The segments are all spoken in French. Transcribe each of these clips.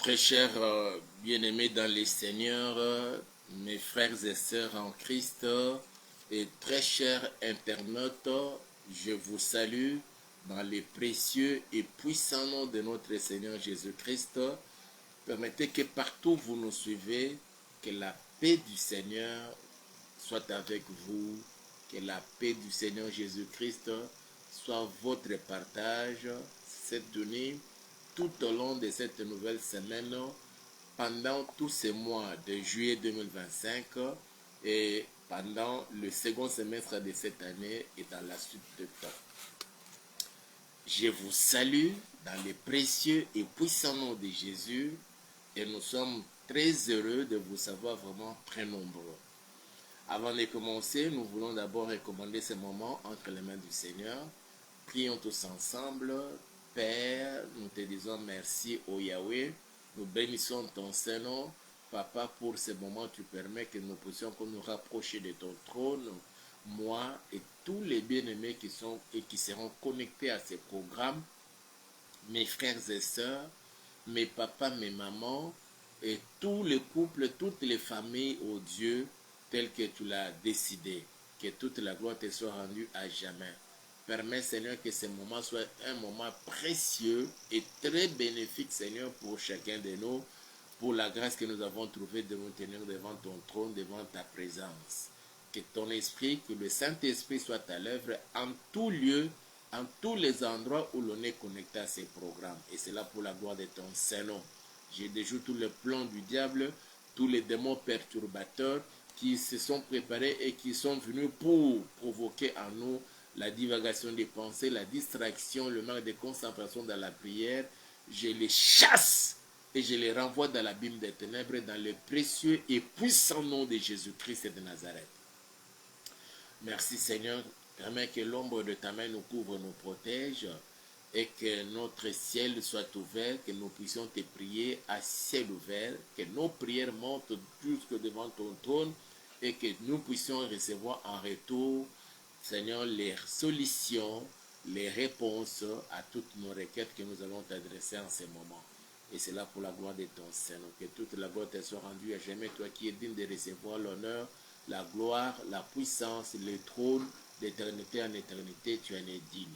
Très chers bien-aimés dans les Seigneurs, mes frères et sœurs en Christ, et très chers internautes, je vous salue dans les précieux et puissants noms de notre Seigneur Jésus-Christ. Permettez que partout où vous nous suivez, que la paix du Seigneur soit avec vous, que la paix du Seigneur Jésus-Christ soit votre partage cette nuit, tout au long de cette nouvelle semaine, pendant tous ces mois de juillet 2025 et pendant le second semestre de cette année et dans la suite de temps. Je vous salue dans les précieux et puissants noms de Jésus et nous sommes très heureux de vous savoir vraiment très nombreux. Avant de commencer, nous voulons d'abord recommander ce moment entre les mains du Seigneur. Prions tous ensemble. Père, nous te disons merci au Yahweh. Nous bénissons ton Saint-Nom. Papa, pour ce moment, tu permets que nous puissions nous rapprocher de ton trône. Moi et tous les bien-aimés qui sont et qui seront connectés à ces programmes, mes frères et sœurs, mes papas, mes mamans, et tous les couples, toutes les familles, ô Dieu, tel que tu l'as décidé. Que toute la gloire te soit rendue à jamais. Permets, Seigneur, que ce moment soit un moment précieux et très bénéfique, Seigneur, pour chacun de nous, pour la grâce que nous avons trouvée de nous tenir devant ton trône, devant ta présence. Que ton esprit, que le Saint-Esprit soit à l'œuvre en tout lieu, en tous les endroits où l'on est connecté à ces programmes. Et c'est là pour la gloire de ton Saint-Nom. Je déjoue tous les plans du diable, tous les démons perturbateurs qui se sont préparés et qui sont venus pour provoquer en nous la divagation des pensées, la distraction, le manque de concentration dans la prière. Je les chasse et je les renvoie dans l'abîme des ténèbres dans le précieux et puissant nom de Jésus-Christ de Nazareth. Merci Seigneur, permets que l'ombre de ta main nous couvre, nous protège et que notre ciel soit ouvert, que nous puissions te prier à ciel ouvert, que nos prières montent jusque devant ton trône et que nous puissions recevoir en retour, Seigneur, les solutions, les réponses à toutes nos requêtes que nous allons t'adresser en ce moment. Et c'est là pour la gloire de ton Seigneur. Que toute la gloire te soit rendue à jamais, toi qui es digne de recevoir l'honneur, la gloire, la puissance, le trône d'éternité en éternité, tu en es digne.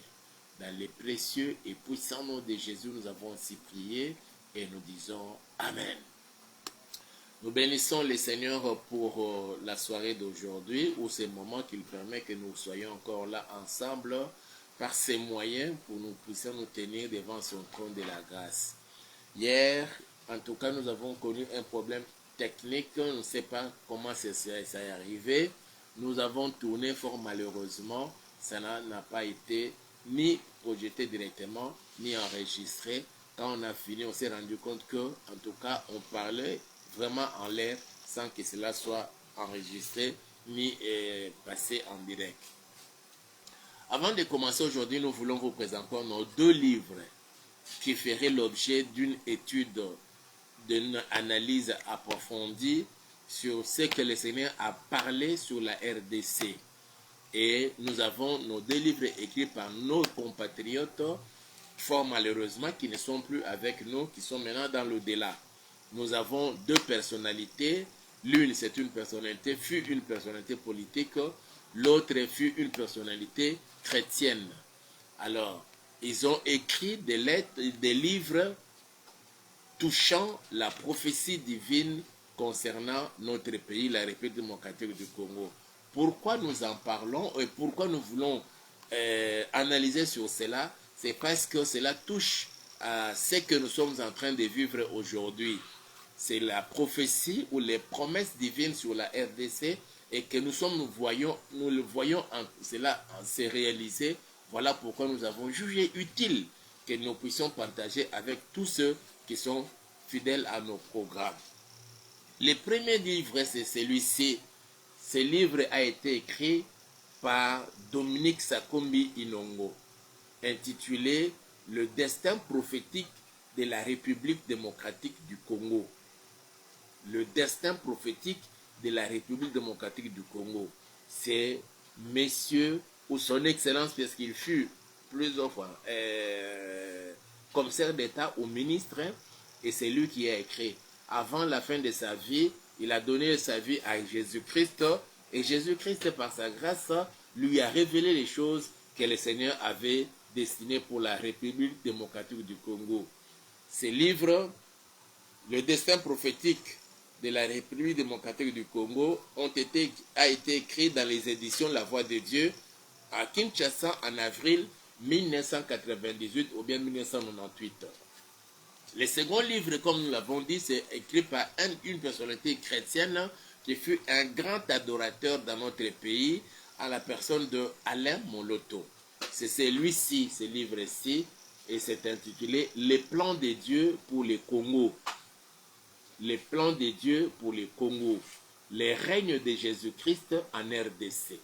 Dans les précieux et puissants noms de Jésus, nous avons ainsi prié et nous disons Amen. Nous bénissons le Seigneur pour la soirée d'aujourd'hui, ou ces moments qu'il permet que nous soyons encore là ensemble par ces moyens pour nous puissions nous tenir devant son trône de la grâce. Hier, en tout cas, nous avons connu un problème technique. On ne sait pas comment ça est arrivé. Nous avons tourné fort malheureusement. Ça n'a pas été ni projeté directement, ni enregistré. Quand on a fini, on s'est rendu compte que, en tout cas, on parlait vraiment en l'air sans que cela soit enregistré ni passé en direct. Avant de commencer aujourd'hui, nous voulons vous présenter nos deux livres qui feraient l'objet d'une étude, d'une analyse approfondie sur ce que le Seigneur a parlé sur la RDC. Et nous avons nos deux livres écrits par nos compatriotes, fort malheureusement, qui ne sont plus avec nous, qui sont maintenant dans l'au-delà. Nous avons deux personnalités. L'une, c'est une personnalité, fut une personnalité politique. L'autre fut une personnalité chrétienne. Alors, ils ont écrit des lettres, des livres touchant la prophétie divine concernant notre pays, la République démocratique du Congo. Pourquoi nous en parlons et pourquoi nous voulons analyser sur cela? C'est parce que cela touche à ce que nous sommes en train de vivre aujourd'hui. C'est la prophétie ou les promesses divines sur la RDC et que nous le voyons cela se réaliser. Voilà pourquoi nous avons jugé utile que nous puissions partager avec tous ceux qui sont fidèles à nos programmes. Le premier livre, c'est celui-ci. Ce livre a été écrit par Dominique Sakombi Inongo, intitulé « Le destin prophétique de la République démocratique du Congo ». Le destin prophétique de la République démocratique du Congo. C'est messieurs, ou son excellence, parce qu'il fut plusieurs fois commissaire d'État au ministre, et c'est lui qui a écrit. Avant la fin de sa vie, il a donné sa vie à Jésus-Christ et Jésus-Christ, par sa grâce, lui a révélé les choses que le Seigneur avait destinées pour la République démocratique du Congo. Ces livres, le destin prophétique de la République démocratique du Congo, a été écrit dans les éditions La Voix de Dieu à Kinshasa en avril 1998 ou bien 1998. Le second livre, comme nous l'avons dit, c'est écrit par une personnalité chrétienne qui fut un grand adorateur dans notre pays, à la personne de Alain Moloto. C'est celui-ci, ce livre-ci, et c'est intitulé « Les plans de Dieu pour le Congo ». Les plans de Dieu pour le Congo. Les règnes de Jésus-Christ en RDC.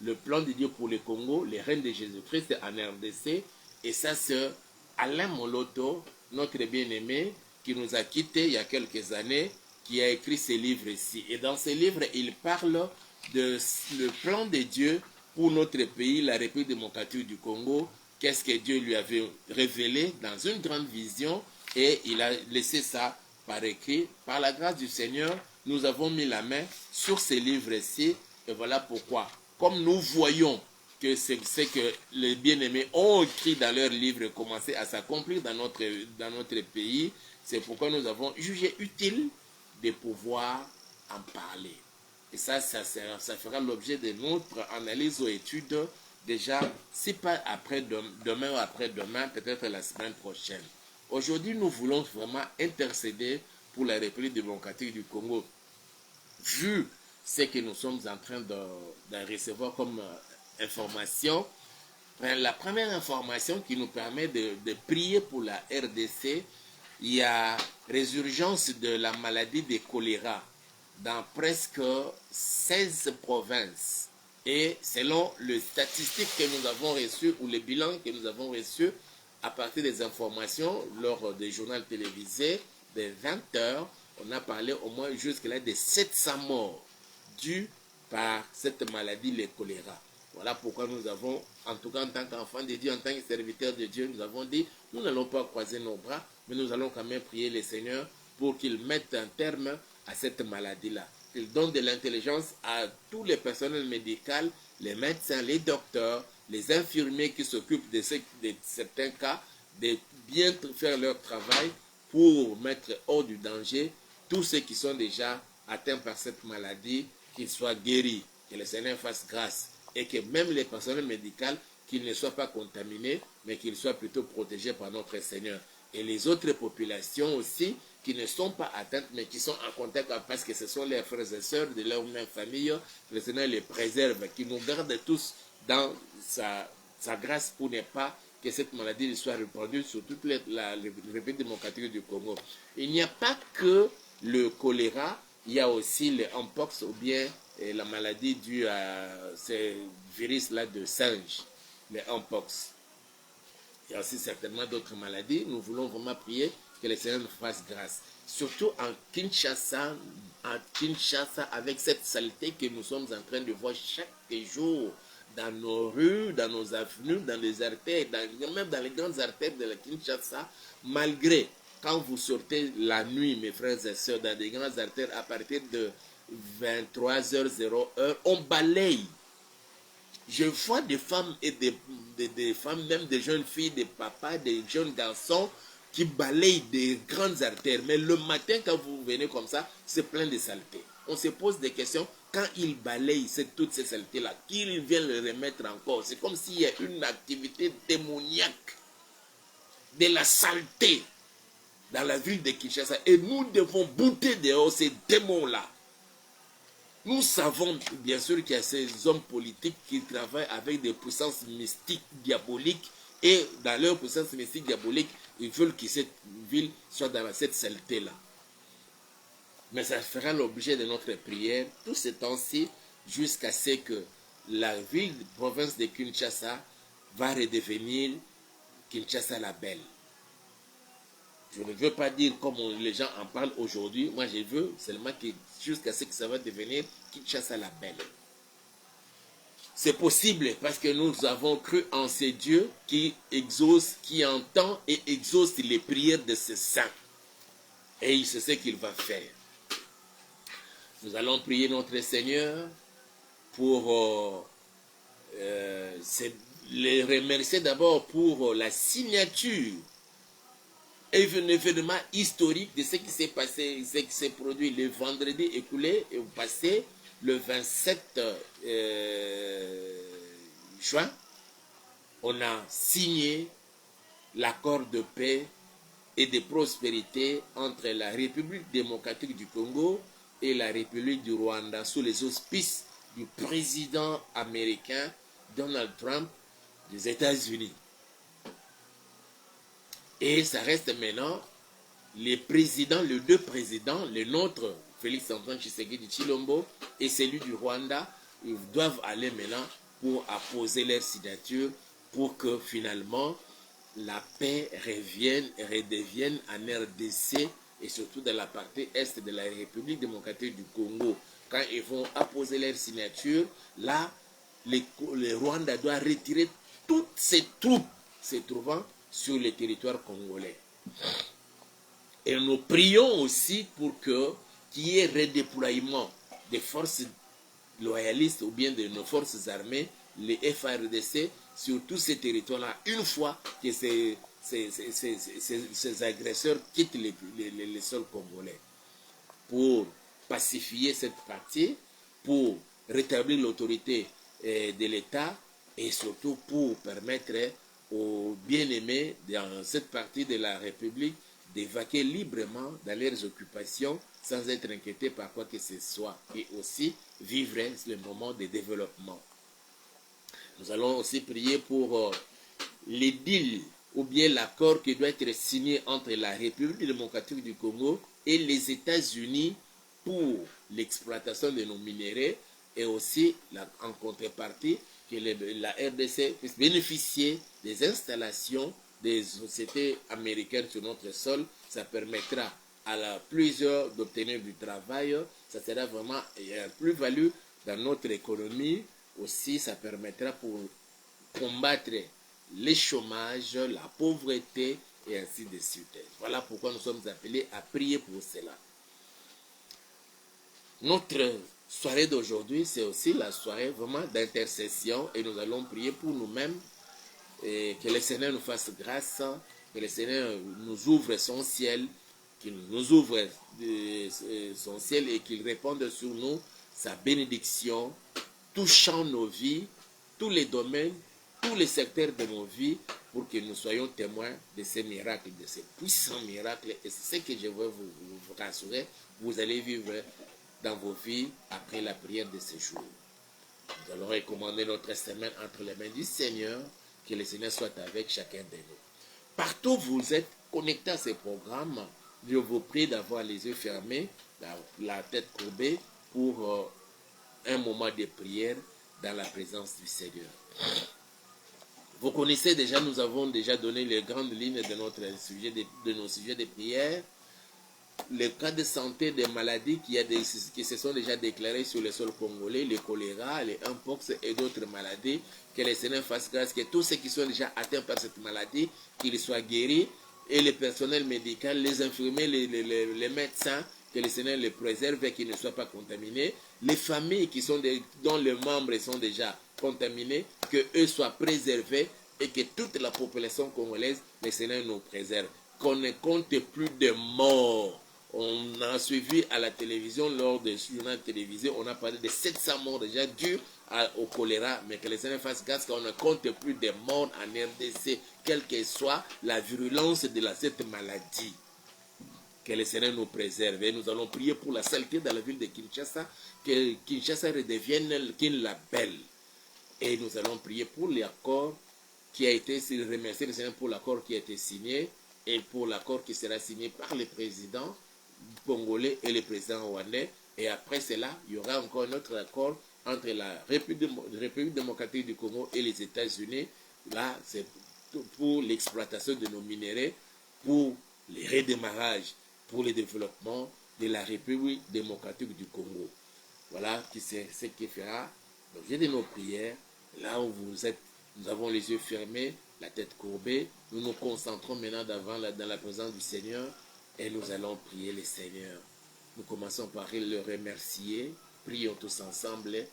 Le plan de Dieu pour le Congo, les règnes de Jésus-Christ en RDC. Et ça, c'est Alain Moloto, notre bien-aimé, qui nous a quittés il y a quelques années, qui a écrit ce livre-ci. Et dans ce livre, il parle de le plan de Dieu pour notre pays, la République démocratique du Congo. Qu'est-ce que Dieu lui avait révélé dans une grande vision, et il a laissé ça par écrit. Par la grâce du Seigneur, nous avons mis la main sur ces livres-ci, et voilà pourquoi. Comme nous voyons que c'est que les bien-aimés ont écrit dans leurs livres et commencé à s'accomplir dans notre pays, c'est pourquoi nous avons jugé utile de pouvoir en parler. Et ça fera l'objet de notre analyse ou étude déjà, si pas demain ou après-demain, peut-être la semaine prochaine. Aujourd'hui, nous voulons vraiment intercéder pour la République démocratique du Congo. Vu ce que nous sommes en train de recevoir comme information, la première information qui nous permet de prier pour la RDC, il y a résurgence de la maladie de choléra dans presque 16 provinces. Et selon les statistiques que nous avons reçues ou les bilans que nous avons reçus à partir des informations lors des journaux télévisés, des 20 heures, on a parlé au moins jusque-là de 700 morts dus par cette maladie, le choléra. Voilà pourquoi nous avons, en tout cas en tant qu'enfants de Dieu, en tant que serviteurs de Dieu, nous avons dit, nous n'allons pas croiser nos bras, mais nous allons quand même prier le Seigneur pour qu'il mette un terme à cette maladie-là. Qu'il donne de l'intelligence à tous les personnels médicaux, les médecins, les docteurs, les infirmiers qui s'occupent de certains cas, de bien faire leur travail pour mettre hors du danger tous ceux qui sont déjà atteints par cette maladie, qu'ils soient guéris, que le Seigneur fasse grâce, et que même les personnels médicaux, qu'ils ne soient pas contaminés, mais qu'ils soient plutôt protégés par notre Seigneur. Et les autres populations aussi, qui ne sont pas atteintes, mais qui sont en contact, parce que ce sont leurs frères et sœurs de leur même famille, le Seigneur les préserve, qui nous garde tous dans sa grâce pour ne pas que cette maladie soit répandue sur toute la République démocratique du Congo. Il n'y a pas que le choléra, il y a aussi le mpox ou bien la maladie due à ce virus-là de singe, le mpox. Il y a aussi certainement d'autres maladies. Nous voulons vraiment prier que le Seigneur nous fasse grâce. Surtout en Kinshasa, avec cette saleté que nous sommes en train de voir chaque jour dans nos rues, dans nos avenues, dans les artères, même dans les grandes artères de la Kinshasa, malgré quand vous sortez la nuit, mes frères et sœurs, dans des grandes artères, à partir de 23h00, on balaye. Je vois des femmes et des femmes, même des jeunes filles, des papas, des jeunes garçons qui balayent des grandes artères. Mais le matin, quand vous venez comme ça, c'est plein de saleté. On se pose des questions. Quand ils balayent toutes ces saletés-là, qu'ils viennent le remettre encore, c'est comme s'il y a une activité démoniaque de la saleté dans la ville de Kinshasa. Et nous devons bouter dehors ces démons-là. Nous savons bien sûr qu'il y a ces hommes politiques qui travaillent avec des puissances mystiques diaboliques, et dans leur puissance mystique diabolique, ils veulent que cette ville soit dans cette saleté-là. Mais ça fera l'objet de notre prière tout ce temps-ci, jusqu'à ce que la ville, province de Kinshasa, va redevenir Kinshasa la belle. Je ne veux pas dire comme les gens en parlent aujourd'hui. Moi, je veux seulement que jusqu'à ce que ça va devenir Kinshasa la belle. C'est possible parce que nous avons cru en ces dieux qui exaucent, qui entend et exauce les prières de ces saints. Et il sait ce qu'il va faire. Nous allons prier notre Seigneur pour les remercier d'abord pour la signature, un événement historique de ce qui s'est passé, ce qui s'est produit le vendredi écoulé et passé, le 27 juin. On a signé l'accord de paix et de prospérité entre la République démocratique du Congo et la République du Rwanda sous les auspices du président américain Donald Trump des États-Unis. Et ça reste maintenant les deux présidents, le nôtre, Félix Antoine Tshisekedi Tshilombo, et celui du Rwanda, ils doivent aller maintenant pour apposer leur signature pour que finalement la paix redevienne en RDC et surtout dans la partie est de la République démocratique du Congo. Quand ils vont apposer leur signature, là, le Rwanda doit retirer toutes ses troupes se trouvant sur le territoire congolais. Et nous prions aussi pour qu'il y ait redéploiement des forces loyalistes ou bien de nos forces armées, les FARDC, sur tous ces territoires-là, une fois que ces agresseurs quittent les sols congolais, pour pacifier cette partie, pour rétablir l'autorité de l'État et surtout pour permettre aux bien-aimés dans cette partie de la République d'évacuer librement dans leurs occupations sans être inquiétés par quoi que ce soit et aussi vivre le moment de développement. Nous allons aussi prier pour les deals ou bien l'accord qui doit être signé entre la République démocratique du Congo et les États-Unis pour l'exploitation de nos minéraux et aussi en contrepartie que la RDC puisse bénéficier des installations des sociétés américaines sur notre sol. Ça permettra à plusieurs d'obtenir du travail. Ça sera vraiment une plus-value dans notre économie. Aussi, ça permettra pour combattre le chômage, la pauvreté et ainsi de suite. Voilà pourquoi nous sommes appelés à prier pour cela. Notre soirée d'aujourd'hui, c'est aussi la soirée vraiment d'intercession et nous allons prier pour nous-mêmes et que le Seigneur nous fasse grâce, que le Seigneur nous ouvre son ciel, qu'il nous ouvre son ciel et qu'il réponde sur nous sa bénédiction, touchant nos vies, tous les domaines, tous les secteurs de nos vies, pour que nous soyons témoins de ces miracles, de ces puissants miracles. Et c'est ce que je veux vous rassurer, vous allez vivre dans vos vies après la prière de ce jour. Nous allons recommander notre semaine entre les mains du Seigneur, que le Seigneur soit avec chacun de nous. Partout où vous êtes connectés à ces programmes, je vous prie d'avoir les yeux fermés, la tête courbée pour un moment de prière dans la présence du Seigneur. Vous connaissez déjà, nous avons déjà donné les grandes lignes de nos sujets de prière. Les cas de santé des maladies qui se sont déjà déclarés sur le sol congolais, le choléra, les mpox et d'autres maladies, que le Seigneur fasse grâce, que tous ceux qui sont déjà atteints par cette maladie, qu'ils soient guéris, et le personnel médical, les infirmiers, les médecins, que le Seigneur les préserve et qu'ils ne soient pas contaminés, les familles dont les membres sont déjà contaminés, que eux soient préservés et que toute la population congolaise, le Seigneur nous préserve. Qu'on ne compte plus de morts. On a suivi à la télévision, lors des journaux télévisés, on a parlé de 700 morts déjà dus au choléra, mais que le Seigneur fasse grâce qu'on ne compte plus de morts en RDC, quelle que soit la virulence de cette maladie. Que le Seigneur nous préserve. Et nous allons prier pour la saleté dans la ville de Kinshasa, que Kinshasa redevienne la belle. Et nous allons prier pour l'accord qui a été, remercier le Seigneur pour l'accord qui a été signé et pour l'accord qui sera signé par le président congolais et le président rwandais. Et après cela, il y aura encore un autre accord entre la République démocratique du Congo et les États-Unis. Là, c'est pour l'exploitation de nos minéraux, pour le redémarrage, pour le développement de la République démocratique du Congo. Voilà ce qui fera l'objet de nos prières. Là où vous êtes, nous avons les yeux fermés, la tête courbée. Nous nous concentrons maintenant dans la présence du Seigneur et nous allons prier le Seigneur. Nous commençons par le remercier. Prions tous ensemble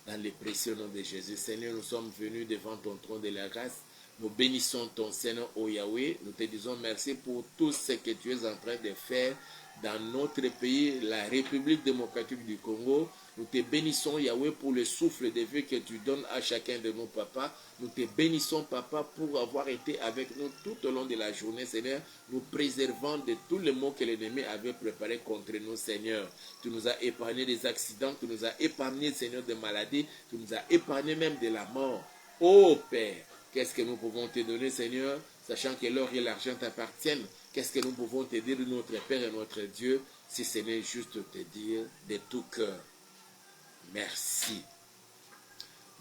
dans le précieux nom de Jésus. Seigneur, nous sommes venus devant ton trône de la grâce. Nous bénissons ton Seigneur, ô Yahweh. Nous te disons merci pour tout ce que tu es en train de faire dans notre pays, la République démocratique du Congo. Nous te bénissons, Yahweh, pour le souffle de vie que tu donnes à chacun de nos papas. Nous te bénissons, Papa, pour avoir été avec nous tout au long de la journée, Seigneur, nous préservant de tous les maux que l'ennemi avait préparés contre nous, Seigneur. Tu nous as épargné des accidents, tu nous as épargné, Seigneur, des maladies, tu nous as épargné même de la mort. Oh Père, qu'est-ce que nous pouvons te donner, Seigneur, sachant que l'or et l'argent t'appartiennent? Qu'est-ce que nous pouvons te dire, notre Père et notre Dieu, si ce n'est juste te dire de tout cœur? Merci.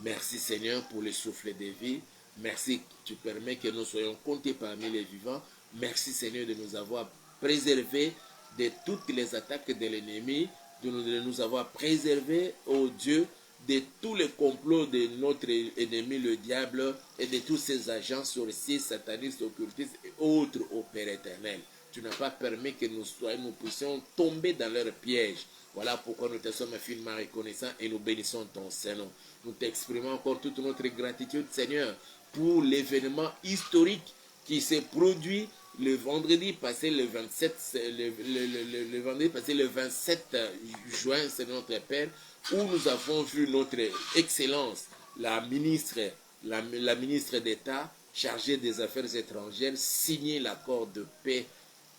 Merci Seigneur pour le souffle de vie. Merci que tu permets que nous soyons comptés parmi les vivants. Merci Seigneur de nous avoir préservés de toutes les attaques de l'ennemi, de nous avoir préservés, oh Dieu, de tous les complots de notre ennemi, le diable, et de tous ses agents sorciers, satanistes, occultistes et autres, ô Père éternel. Tu n'as pas permis que nous puissions tomber dans leurs pièges. Voilà pourquoi nous te sommes infiniment reconnaissants et nous bénissons ton Seigneur. Nous t'exprimons encore toute notre gratitude, Seigneur, pour l'événement historique qui s'est produit le vendredi passé, le 27, le vendredi passé, le 27 juin, c'est notre Père, où nous avons vu notre Excellence, la ministre d'État chargée des Affaires étrangères, signer l'accord de paix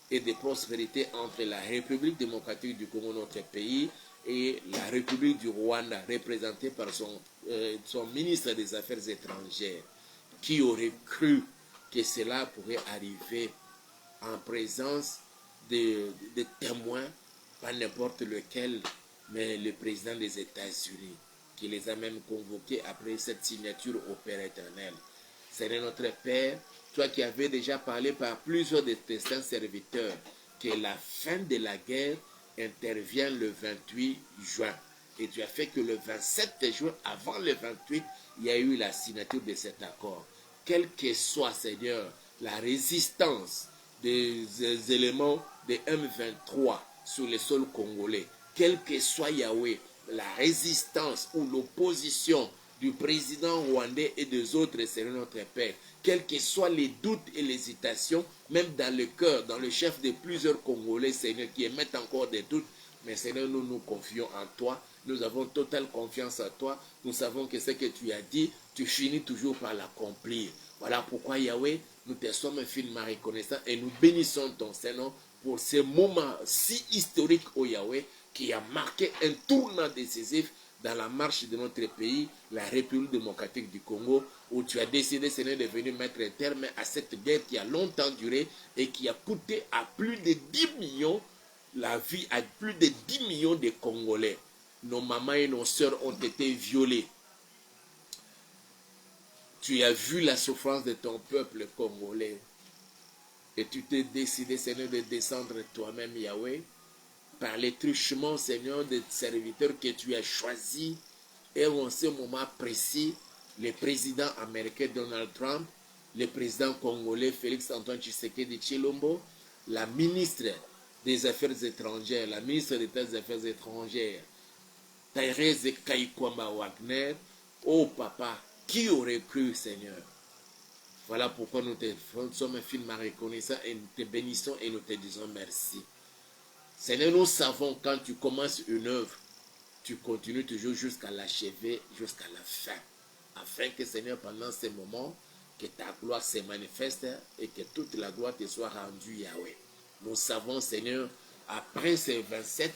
et de prospérité entre la République démocratique du Congo, notre pays, et la République du Rwanda, représentée par son ministre des Affaires étrangères. Qui aurait cru que cela pourrait arriver en présence de témoins, pas n'importe lequel, mais le président des États-Unis, qui les a même convoqués après cette signature au Père éternel. Seigneur notre Père, toi qui avais déjà parlé par plusieurs de tes saints serviteurs, que la fin de la guerre intervient le 28 juin. Et tu as fait que le 27 juin, avant le 28, il y a eu la signature de cet accord. Quelle que soit, Seigneur, la résistance des éléments de M23 sur le sol congolais, quel que soit, Yahweh, la résistance ou l'opposition du président rwandais et des autres, Seigneur notre Père, quels que soient les doutes et l'hésitation, même dans le cœur, dans le chef de plusieurs Congolais, Seigneur, qui émettent encore des doutes, mais Seigneur, nous nous confions en toi, nous avons totale confiance en toi, nous savons que ce que tu as dit, tu finis toujours par l'accomplir. Voilà pourquoi, Yahweh, nous te sommes infiniment reconnaissants et nous bénissons ton Seigneur pour ce moment si historique, au Yahweh, qui a marqué un tournant décisif dans la marche de notre pays, la République démocratique du Congo, où tu as décidé, Seigneur, de venir mettre un terme à cette guerre qui a longtemps duré et qui a coûté à plus de 10 millions la vie à plus de 10 millions de Congolais. Nos mamans et nos sœurs ont été violées. Tu as vu la souffrance de ton peuple congolais. Et tu t'es décidé, Seigneur, de descendre toi-même, Yahweh, par les truchements, Seigneur, des serviteurs que tu as choisis. Et en ce moment précis, le président américain Donald Trump, le président congolais Félix Antoine Tshisekedi Tshilombo, la ministre des Affaires étrangères, la ministre d'État des Affaires étrangères, Thérèse Kaikwamba Wagner. Oh papa, qui aurait cru, Seigneur? Voilà pourquoi nous te sommes infiniment reconnaissants et nous te bénissons et nous te disons merci. Seigneur, nous savons quand tu commences une œuvre, tu continues toujours jusqu'à l'achever, jusqu'à la fin. Afin que, Seigneur, pendant ces moments, que ta gloire se manifeste et que toute la gloire te soit rendue, Yahweh. Nous savons, Seigneur, après ces 27,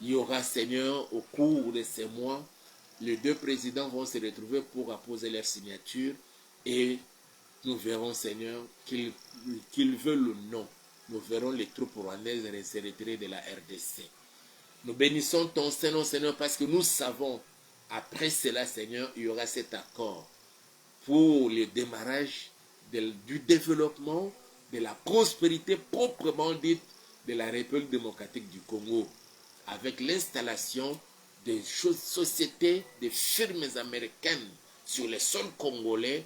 il y aura, Seigneur, au cours de ces mois, les deux présidents vont se retrouver pour apposer leur signature et nous verrons, Seigneur, qu'ils veulent ou non, nous verrons les troupes rwandaises se retirer de la RDC. Nous bénissons ton Seigneur, Seigneur, parce que nous savons, après cela, Seigneur, il y aura cet accord pour le démarrage du développement, de la prospérité proprement dite de la République démocratique du Congo, avec l'installation des sociétés, des firmes américaines sur le sol congolais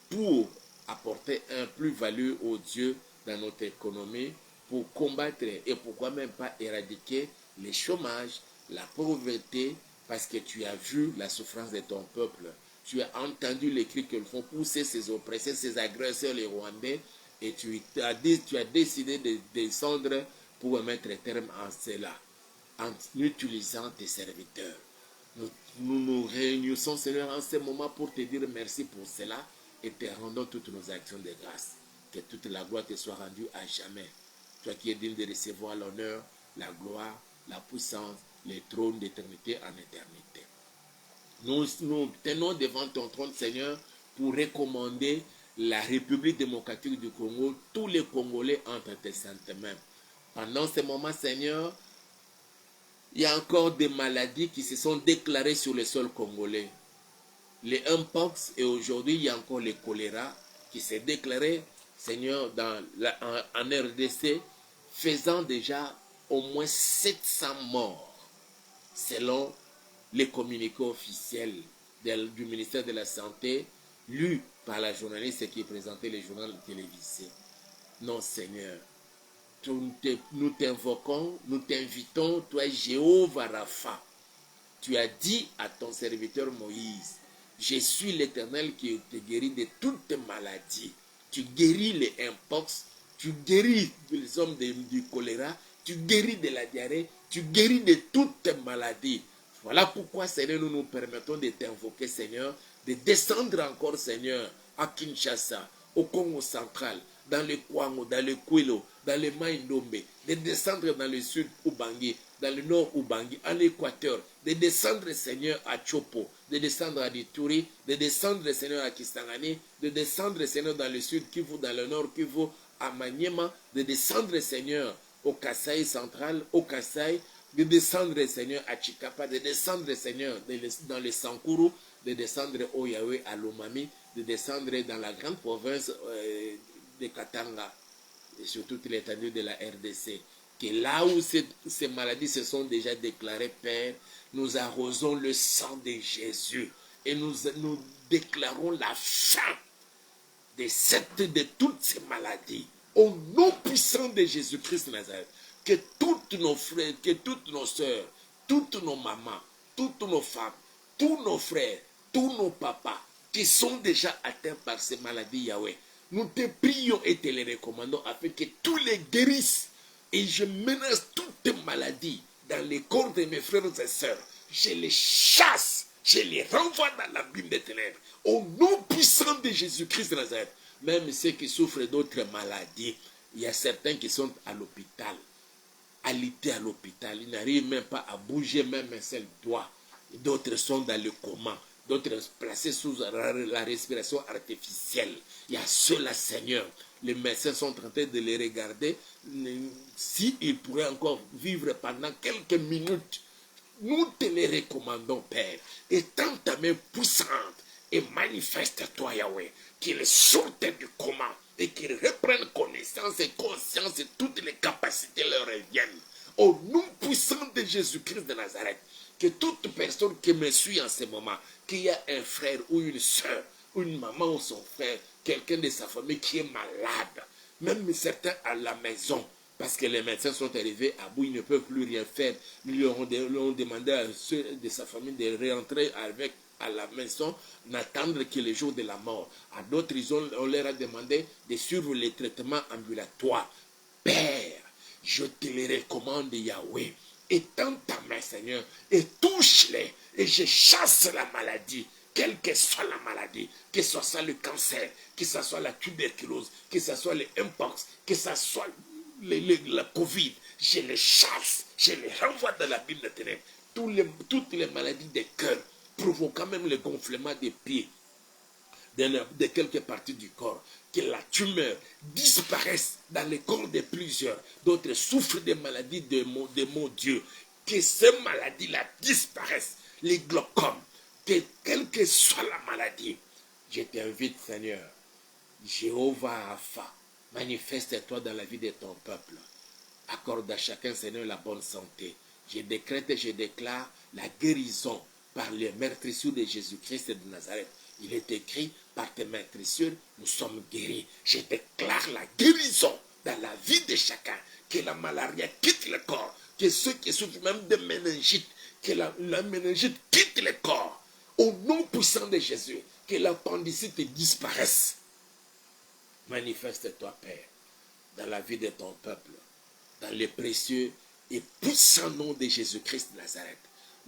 pour apporter un plus-value aux dieux dans notre économie pour combattre et pourquoi même pas éradiquer le chômage, la pauvreté, parce que tu as vu la souffrance de ton peuple. Tu as entendu les cris qu'ils font pousser ces oppressés, ces agresseurs, les Rwandais, et tu as décidé de descendre pour mettre terme à cela, en utilisant tes serviteurs. Nous réunissons, Seigneur, en ce moment pour te dire merci pour cela et te rendons toutes nos actions de grâce. Que toute la gloire te soit rendue à jamais. Toi qui es digne de recevoir l'honneur, la gloire, la puissance, les trônes d'éternité en éternité. Nous tenons devant ton trône, Seigneur, pour recommander la République démocratique du Congo, tous les Congolais entre tes saintes mains. Pendant ce moment, Seigneur, il y a encore des maladies qui se sont déclarées sur le sol congolais. Les mpox et aujourd'hui, il y a encore le choléra qui s'est déclaré, Seigneur, en RDC, faisant déjà au moins 700 morts, selon les communiqués officiels du ministère de la Santé, lus par la journaliste qui présentait les journaux télévisés. Non, Seigneur, nous t'invoquons, nous t'invitons, toi, Jéhovah Rapha. Tu as dit à ton serviteur Moïse, je suis l'Éternel qui te guérit de toutes maladies. Tu guéris les mpox, tu guéris les hommes du choléra, tu guéris de la diarrhée, tu guéris de toutes maladies. Voilà pourquoi, Seigneur, nous nous permettons de t'invoquer, Seigneur, de descendre encore, Seigneur, à Kinshasa, au Congo central, dans le Kwango, dans le Kouilo, dans le Maïndombe, de descendre dans le sud Ubangi, dans le nord Ubangi, en Équateur, de descendre, Seigneur, à Chopo, de descendre à Dituri, de descendre, Seigneur, à Kisangani, de descendre, Seigneur, dans le sud Kivu, dans le nord Kivu, à Maniema, de descendre, Seigneur, au Kasaï central, au Kasaï, de descendre, Seigneur, à Chikapa, de descendre, Seigneur, dans le Sankuru, de descendre au Yahweh, à Lomami, de descendre dans la grande province de Katanga, et sur toute l'étendue de la RDC. Que là où ces maladies se sont déjà déclarées, Père, nous arrosons le sang de Jésus et nous déclarons la fin de toutes ces maladies. Au nom puissant de Jésus-Christ de Nazareth, que toutes nos frères, que toutes nos sœurs, toutes nos mamans, toutes nos femmes, tous nos frères, tous nos papas qui sont déjà atteints par ces maladies, Yahweh, nous te prions et te les recommandons afin que tous les guérissent. Et je menace toutes maladies dans les corps de mes frères et sœurs. Je les chasse, je les renvoie dans l'abîme des ténèbres. Au nom puissant de Jésus-Christ de Nazareth. Même ceux qui souffrent d'autres maladies, il y a certains qui sont à l'hôpital, alités à l'hôpital. Ils n'arrivent même pas à bouger même un seul doigt. D'autres sont dans le coma. D'autres placés sous la respiration artificielle. Il y a ceux-là, Seigneur. Les médecins sont en train de les regarder. S'ils pourraient encore vivre pendant quelques minutes, nous te les recommandons, Père. Étends ta main puissante et manifeste-toi, Yahweh, qu'ils sortent du coma et qu'ils reprennent connaissance et conscience et toutes les capacités leur reviennent. Au nom puissant de Jésus-Christ de Nazareth, que toute personne qui me suit en ce moment, qu'il y a un frère ou une soeur, une maman ou son frère, quelqu'un de sa famille qui est malade, même certains à la maison, parce que les médecins sont arrivés à bout, ils ne peuvent plus rien faire. Ils lui ont demandé à ceux de sa famille de rentrer à la maison, n'attendre que le jour de la mort. À d'autres, on leur a demandé de suivre les traitements ambulatoires. Père, je te les recommande, Yahweh. Étends ta main, Seigneur, et touche-les, et je chasse la maladie, quelle que soit la maladie, que ce soit le cancer, que ce soit la tuberculose, que ce soit le mpox, que ce soit la Covid, je les chasse, je les renvoie dans la Bible de ténèbres. Toutes les maladies des cœurs, provoquant même le gonflement des pieds, de quelques parties du corps, que la tumeur disparaisse dans le corps de plusieurs. D'autres souffrent des maladies de mon Dieu. Que ces maladies-là disparaissent. Les glaucomes, que quelle que soit la maladie, je t'invite, Seigneur, Jéhovah Rapha, manifeste-toi dans la vie de ton peuple. Accorde à chacun, Seigneur, la bonne santé. Je décrète et je déclare la guérison par les meurtrissures de Jésus-Christ de Nazareth. Il est écrit, par tes meurtrissures, nous sommes guéris. Je déclare la guérison dans la vie de chacun. Que la malaria quitte le corps. Que ceux qui souffrent même de méningite, que la méningite quitte le corps. Au nom puissant de Jésus, que l'appendicite disparaisse. Manifeste-toi, Père, dans la vie de ton peuple, dans le précieux et puissant nom de Jésus-Christ de Nazareth.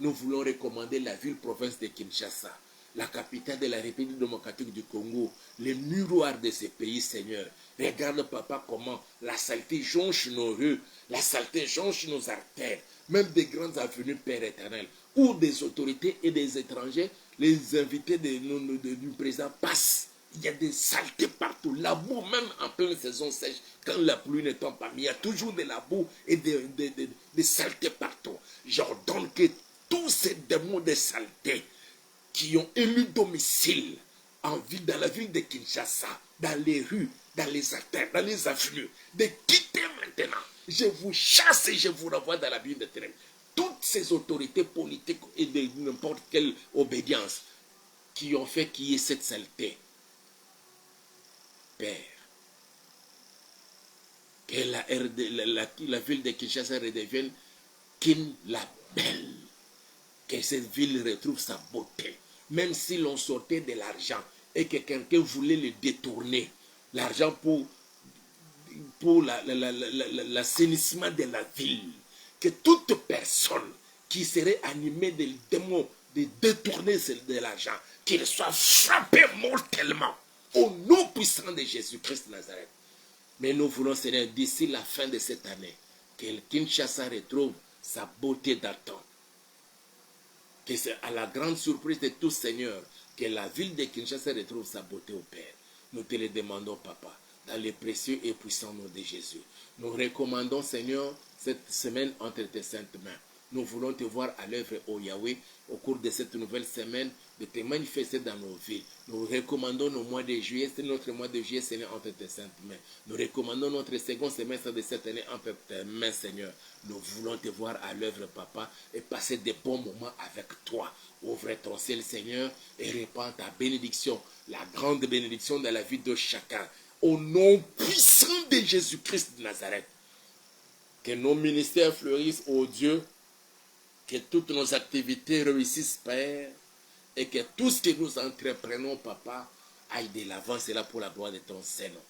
Nous voulons recommander la ville-province de Kinshasa, la capitale de la République démocratique du Congo, les miroirs de ce pays, Seigneur. Regarde, Papa, comment la saleté jonche nos rues, la saleté jonche nos artères, même des grandes avenues, Père éternel, où des autorités et des étrangers, les invités du président passent. Il y a des saletés partout, la boue même en pleine saison sèche, quand la pluie ne tombe pas, mais il y a toujours de la boue et des saletés partout. J'ordonne que tous ces démons de saleté qui ont élu domicile dans la ville de Kinshasa, dans les rues, dans les artères, dans les avenues, de quitter maintenant. Je vous chasse et je vous renvoie dans la ville de terrain. Toutes ces autorités politiques et de n'importe quelle obédience qui ont fait qu'il y ait cette saleté. Père, que la ville de Kinshasa redevienne la belle. Que cette ville retrouve sa beauté. Même si l'on sortait de l'argent et que quelqu'un voulait le détourner, l'argent pour l'assainissement de la ville, que toute personne qui serait animée de démons de détourner de l'argent, qu'il soit frappé mortellement au nom puissant de Jésus-Christ de Nazareth. Mais nous voulons, Seigneur, d'ici la fin de cette année, que Kinshasa retrouve sa beauté d'antan. Que c'est à la grande surprise de tous, Seigneur, que la ville de Kinshasa retrouve sa beauté au Père. Nous te le demandons, Papa, dans le précieux et puissant nom de Jésus. Nous recommandons, Seigneur, cette semaine entre tes saintes mains. Nous voulons te voir à l'œuvre, ô Yahweh, au cours de cette nouvelle semaine, de te manifester dans nos vies. Nous recommandons nos mois de juillet, c'est notre mois de juillet, Seigneur, entre tes saintes mains. Nous recommandons notre second semestre de cette année entre tes mains, Seigneur. Nous voulons te voir à l'œuvre, Papa, et passer des bons moments avec toi. Ouvre ton ciel, Seigneur, et répands ta bénédiction, la grande bénédiction dans la vie de chacun. Au nom puissant de Jésus-Christ de Nazareth. Que nos ministères fleurissent, ô Dieu. Que toutes nos activités réussissent, Père, et que tout ce que nous entreprenons, Papa, aille de l'avant, c'est là pour la gloire de ton Saint-Nom.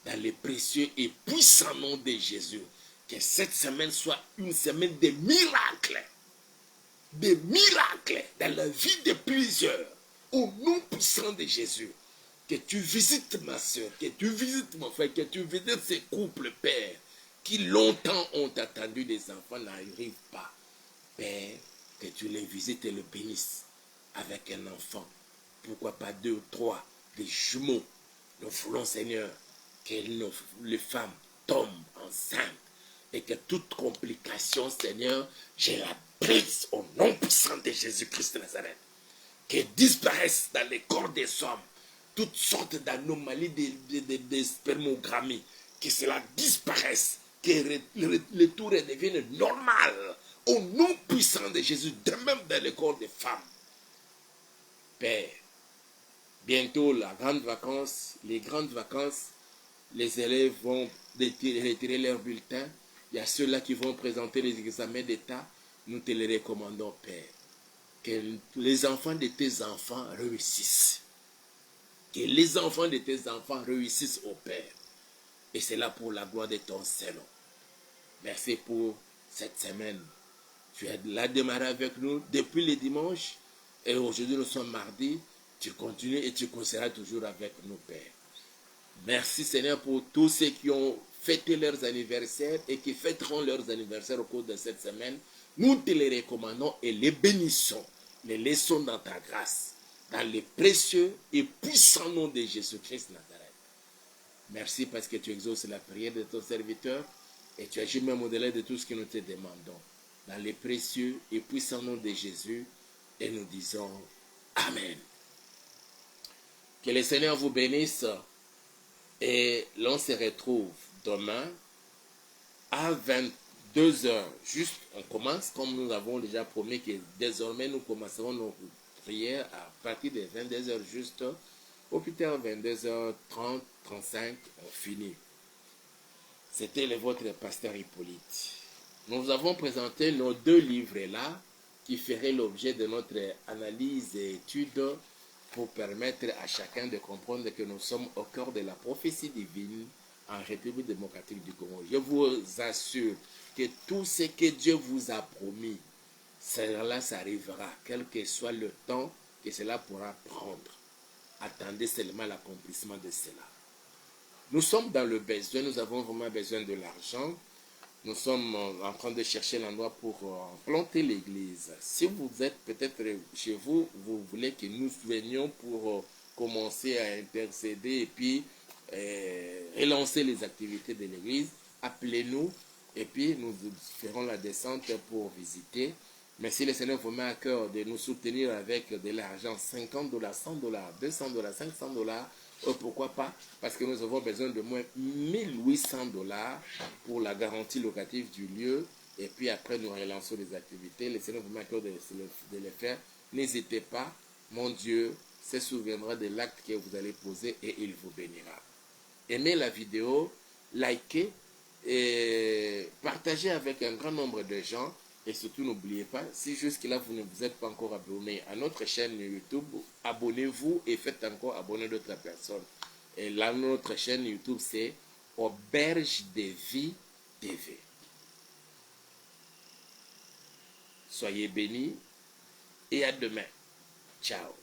Dans le précieux et puissant nom de Jésus, que cette semaine soit une semaine de miracles dans la vie de plusieurs, au nom puissant de Jésus. Que tu visites ma soeur, que tu visites mon frère, que tu visites ces couples, Père, qui longtemps ont attendu des enfants, n'arrivent pas. Père, que tu les visites et le bénisses avec un enfant. Pourquoi pas 2 ou 3, des jumeaux. Nous voulons, Seigneur, que les femmes tombent enceintes et que toute complication, Seigneur, je la brise au nom puissant de Jésus-Christ de Nazareth. Que disparaissent dans les corps des hommes toutes sortes d'anomalies de spermogrammie. Que cela disparaisse. Que le tout redevienne normal. Au nom puissant de Jésus, de même dans le corps des femmes. Père, bientôt les grandes vacances, les élèves vont retirer leurs bulletins. Il y a ceux-là qui vont présenter les examens d'État. Nous te les recommandons, Père. Que les enfants de tes enfants réussissent. Que les enfants de tes enfants réussissent au Père. Et c'est là pour la gloire de ton Saint-Nom. Merci pour cette semaine. Tu es là démarré avec nous depuis le dimanche. Et aujourd'hui, nous sommes mardi. Tu continues et tu continueras toujours avec nous, Père. Merci, Seigneur, pour tous ceux qui ont fêté leurs anniversaires et qui fêteront leurs anniversaires au cours de cette semaine. Nous te les recommandons et les bénissons. Les laissons dans ta grâce. Dans le précieux et puissant nom de Jésus-Christ Nazareth. Merci parce que tu exauces la prière de ton serviteur et tu agis même au-delà de tout ce que nous te demandons. Dans le précieux et puissant nom de Jésus, et nous disons Amen. Que le Seigneur vous bénisse et l'on se retrouve demain à 22h. Juste, on commence comme nous avons déjà promis que désormais nous commencerons nos prières à partir de 22h juste. Au plus tard 22h30, 35, on finit. C'était votre pasteur Hippolyte. Nous avons présenté nos 2 livres-là qui feraient l'objet de notre analyse et étude pour permettre à chacun de comprendre que nous sommes au cœur de la prophétie divine en République démocratique du Congo. Je vous assure que tout ce que Dieu vous a promis, cela s'arrivera, quel que soit le temps que cela pourra prendre. Attendez seulement l'accomplissement de cela. Nous sommes dans le besoin, nous avons vraiment besoin de l'argent. Nous sommes en train de chercher l'endroit pour planter l'église. Si vous êtes peut-être chez vous, vous voulez que nous venions pour commencer à intercéder et puis relancer les activités de l'église, appelez-nous et puis nous ferons la descente pour visiter. Mais si le Seigneur vous met à cœur de nous soutenir avec de l'argent, $50, $100, $200, $500, pourquoi pas? Parce que nous avons besoin de moins $1 800 pour la garantie locative du lieu. Et puis après, nous relançons les activités. Le Seigneur vous met à cœur de les faire. N'hésitez pas. Mon Dieu se souviendra de l'acte que vous allez poser et il vous bénira. Aimez la vidéo, likez et partagez avec un grand nombre de gens. Et surtout, n'oubliez pas, si jusque-là vous ne vous êtes pas encore abonné à notre chaîne YouTube, abonnez-vous et faites encore abonner d'autres personnes. Et là, notre chaîne YouTube, c'est Auberge de Vie TV. Soyez bénis et à demain. Ciao.